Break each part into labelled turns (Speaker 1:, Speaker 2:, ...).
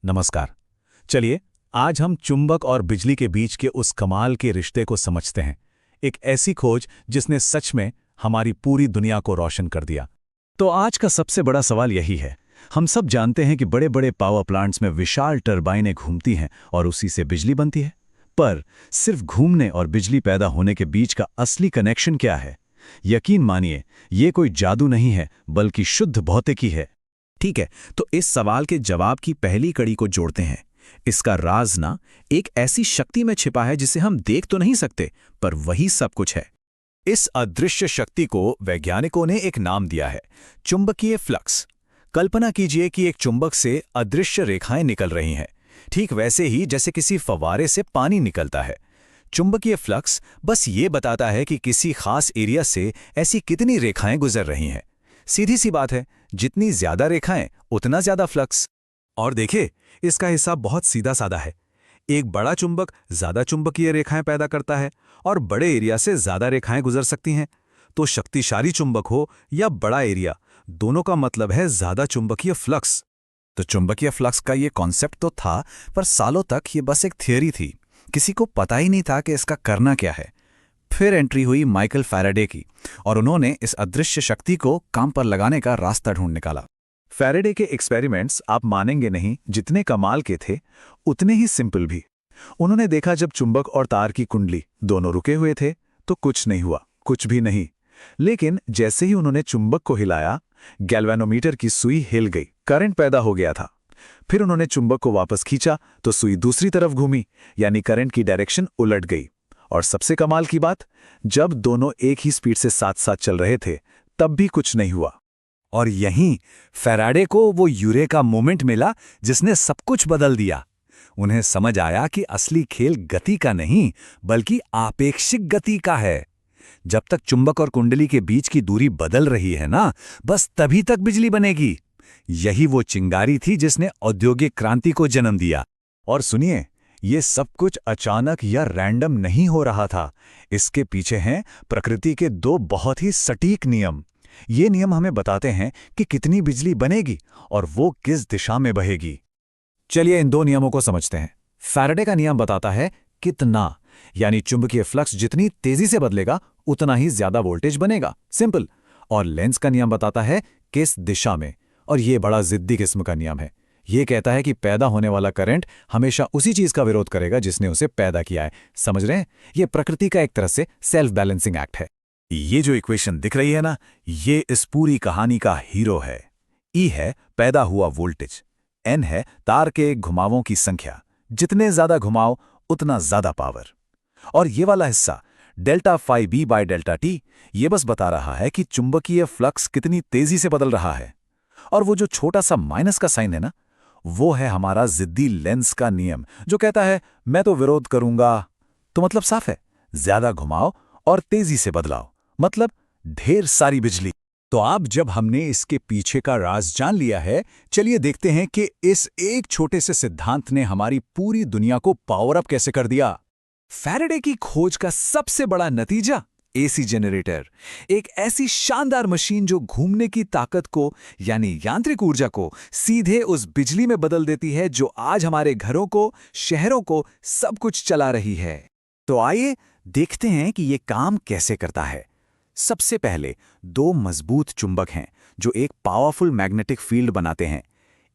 Speaker 1: नमस्कार। चलिए आज हम चुंबक और बिजली के बीच के उस कमाल के रिश्ते को समझते हैं। एक ऐसी खोज जिसने सच में हमारी पूरी दुनिया को रोशन कर दिया। तो आज का सबसे बड़ा सवाल यही है। हम सब जानते हैं कि बड़े बड़े पावर प्लांट्स में विशाल टरबाइनें घूमती हैं और उसी से बिजली बनती है। पर सिर्फ घूमने और बिजली पैदा होने के बीच का असली कनेक्शन क्या है? यकीन मानिए, ये कोई जादू नहीं है, बल्कि शुद्ध भौतिकी है।
Speaker 2: ठीक है, तो इस सवाल के जवाब की पहली कड़ी को जोड़ते हैं। इसका राज ना एक ऐसी शक्ति में छिपा है जिसे हम देख तो नहीं सकते, पर वही सब कुछ है।
Speaker 1: इस अदृश्य शक्ति को वैज्ञानिकों ने एक नाम दिया है, चुंबकीय फ्लक्स। कल्पना कीजिए कि एक चुंबक से अदृश्य रेखाएं निकल रही हैं, ठीक वैसे ही जैसे किसी फव्वारे से पानी निकलता है। चुंबकीय फ्लक्स बस ये बताता है कि किसी खास एरिया से ऐसी कितनी रेखाएं गुजर रही हैं। सीधी सी बात है, जितनी ज्यादा रेखाएं उतना ज्यादा फ्लक्स। और देखिए, इसका हिसाब बहुत सीधा साधा है। एक बड़ा चुंबक ज्यादा चुंबकीय रेखाएं पैदा करता है और बड़े एरिया से ज्यादा रेखाएं गुजर सकती हैं। तो शक्तिशाली चुंबक हो या बड़ा एरिया, दोनों का मतलब है ज्यादा चुंबकीय फ्लक्स।
Speaker 2: तो चुंबकीय फ्लक्स का ये कॉन्सेप्ट तो था, पर सालों तक ये बस एक थियोरी थी। किसी को पता ही नहीं था कि इसका करना क्या है। फिर एंट्री हुई माइकल फैराडे की, और उन्होंने इस अदृश्य शक्ति को काम पर लगाने का रास्ता ढूंढ निकाला।
Speaker 1: फैराडे के एक्सपेरिमेंट्स आप मानेंगे नहीं, जितने कमाल के थे उतने ही सिंपल भी। उन्होंने देखा जब चुंबक और तार की कुंडली दोनों रुके हुए थे तो कुछ नहीं हुआ, कुछ भी नहीं। लेकिन जैसे ही उन्होंने चुंबक को हिलाया, गैल्वेनोमीटर की सुई हिल गई, करंट पैदा हो गया था। फिर उन्होंने चुंबक को वापस खींचा तो सुई दूसरी तरफ घूमी, यानी करंट की डायरेक्शन उलट गई। और सबसे कमाल की बात, जब दोनों एक ही स्पीड से साथ साथ चल रहे थे तब भी कुछ नहीं हुआ।
Speaker 2: और यहीं फैराडे को वो यूरेका मोमेंट मिला जिसने सब कुछ बदल दिया। उन्हें समझ आया कि असली खेल गति का नहीं, बल्कि आपेक्षिक गति का है। जब तक चुंबक और कुंडली के बीच की दूरी बदल रही है ना, बस तभी तक बिजली बनेगी। यही वो चिंगारी थी जिसने औद्योगिक क्रांति को जन्म दिया।
Speaker 1: और सुनिए, ये सब कुछ अचानक या रैंडम नहीं हो रहा था। इसके पीछे हैं प्रकृति के दो बहुत ही सटीक नियम। ये नियम हमें बताते हैं कि कितनी बिजली बनेगी और वो किस दिशा में बहेगी। चलिए इन दो नियमों को समझते हैं। फैराडे का नियम बताता है कितना, यानी चुंबकीय फ्लक्स जितनी तेजी से बदलेगा उतना ही ज्यादा वोल्टेज बनेगा, सिंपल। और लेंज का नियम बताता है किस दिशा में, और ये बड़ा जिद्दी किस्म का नियम है। ये कहता है कि पैदा होने वाला करंट हमेशा उसी चीज का विरोध करेगा जिसने उसे पैदा किया है। समझ रहे हैं? ये प्रकृति का एक तरह से सेल्फ बैलेंसिंग एक्ट है।
Speaker 2: ये जो इक्वेशन दिख रही है ना, ये इस पूरी कहानी का हीरो है। E है पैदा हुआ वोल्टेज, N है तार के घुमावों की संख्या, जितने ज्यादा घुमाव उतना ज्यादा पावर। और ये वाला हिस्सा delta phi B by delta T, ये बस बता रहा है कि चुंबकीय फ्लक्स कितनी तेजी से बदल रहा है। और वो जो छोटा सा माइनस का साइन है ना, वो है हमारा जिद्दी लेंस का नियम, जो कहता है मैं तो विरोध करूंगा। तो मतलब साफ है, ज्यादा घुमाओ और तेजी से बदलाव, मतलब ढेर सारी बिजली।
Speaker 1: तो अब जब हमने इसके पीछे का राज जान लिया है, चलिए देखते हैं कि इस एक छोटे से सिद्धांत ने हमारी पूरी दुनिया को पावर अप कैसे कर दिया। फैराडे की खोज का सबसे बड़ा नतीजा एसी जनरेटर, एक ऐसी शानदार मशीन जो घूमने की ताकत को, यानी यांत्रिक ऊर्जा को, सीधे उस बिजली में बदल देती है जो आज हमारे घरों को, शहरों को, सब कुछ चला रही है। तो आइए देखते हैं कि ये काम कैसे करता है। सबसे पहले दो मजबूत चुंबक हैं जो एक पावरफुल मैग्नेटिक फील्ड बनाते हैं।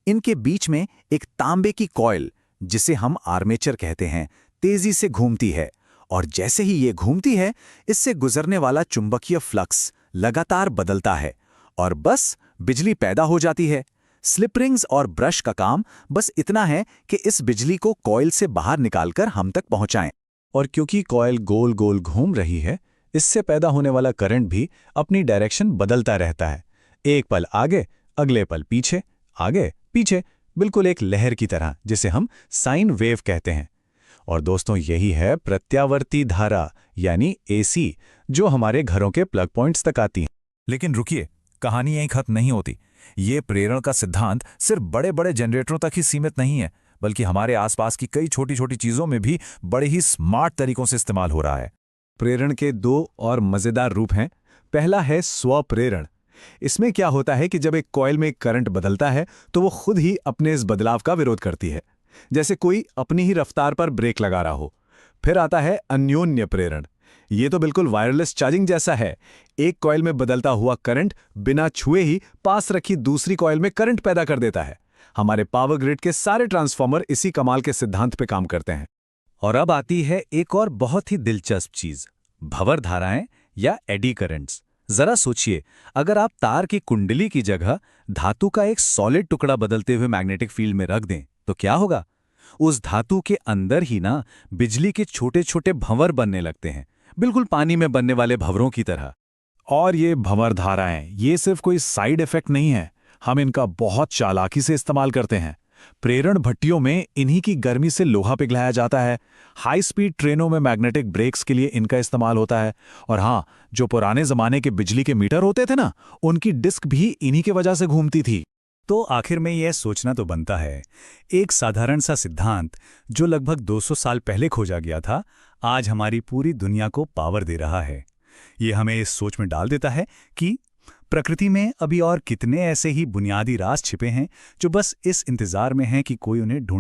Speaker 1: इनके बीच में एक तांबे की कॉइल, जिसे हम आर्मेचर कहते हैं, तेजी से घूमती है। और जैसे ही ये घूमती है, इससे गुजरने वाला चुंबकीय फ्लक्स लगातार बदलता है और बस बिजली पैदा हो जाती है। स्लिप रिंग्स और ब्रश का काम बस इतना है कि इस बिजली को कॉइल से बाहर निकालकर हम तक पहुंचाएं। और क्योंकि कॉइल गोल गोल घूम रही है, इससे पैदा होने वाला करंट भी अपनी डायरेक्शन बदलता रहता है। एक पल आगे, अगले पल पीछे, आगे पीछे, बिल्कुल एक लहर की तरह, जिसे हम साइन वेव कहते हैं। और दोस्तों, यही है प्रत्यावर्ती धारा, यानी एसी, जो हमारे घरों के प्लग पॉइंट्स तक आती है।
Speaker 2: लेकिन रुकिए, कहानी यहीं खत्म नहीं होती। ये प्रेरण का सिद्धांत सिर्फ बड़े बड़े जनरेटरों तक ही सीमित नहीं है, बल्कि हमारे आसपास की कई छोटी छोटी चीजों में भी बड़े ही स्मार्ट तरीकों से इस्तेमाल हो रहा है।
Speaker 1: प्रेरण के दो और मजेदार रूप हैं। पहला है स्वप्रेरण। इसमें क्या होता है कि जब एक कॉइल में करंट बदलता है तो वो खुद ही अपने इस बदलाव का विरोध करती है, जैसे कोई अपनी ही रफ्तार पर ब्रेक लगा रहा हो। फिर आता है अन्योन्य प्रेरण। ये तो बिल्कुल वायरलेस चार्जिंग जैसा है। एक कॉइल में बदलता हुआ करंट बिना छुए ही पास रखी दूसरी कॉइल में करंट पैदा कर देता है। हमारे पावर ग्रिड के सारे ट्रांसफार्मर इसी कमाल के सिद्धांत पे काम करते हैं।
Speaker 2: और अब आती है एक और बहुत ही दिलचस्प चीज, भंवर धाराएं या एडी करंट्स। जरा सोचिए, अगर आप तार की कुंडली की जगह धातु का एक सॉलिड टुकड़ा बदलते हुए मैग्नेटिक फील्ड में रख दें तो क्या होगा? उस धातु के अंदर ही ना बिजली के छोटे छोटे भंवर बनने लगते हैं, बिल्कुल पानी में बनने वाले भंवरों की तरह।
Speaker 3: और ये भंवर धाराएं, ये सिर्फ कोई साइड इफेक्ट नहीं है, हम इनका बहुत चालाकी से इस्तेमाल करते हैं। प्रेरण भट्टियों में इन्हीं की गर्मी से लोहा पिघलाया जाता है। हाई स्पीड ट्रेनों में मैग्नेटिक ब्रेक्स के लिए इनका इस्तेमाल होता है। और हाँ, जो पुराने जमाने के बिजली के मीटर होते थे ना, उनकी डिस्क भी इन्हीं की वजह से घूमती थी।
Speaker 1: तो आखिर में यह सोचना तो बनता है, एक साधारण सा सिद्धांत जो लगभग 200 साल पहले खोजा गया था, आज हमारी पूरी दुनिया को पावर दे रहा है। ये हमें इस सोच में डाल देता है कि प्रकृति में अभी और कितने ऐसे ही बुनियादी राज छिपे हैं जो बस इस इंतजार में हैं कि कोई उन्हें ढूंढ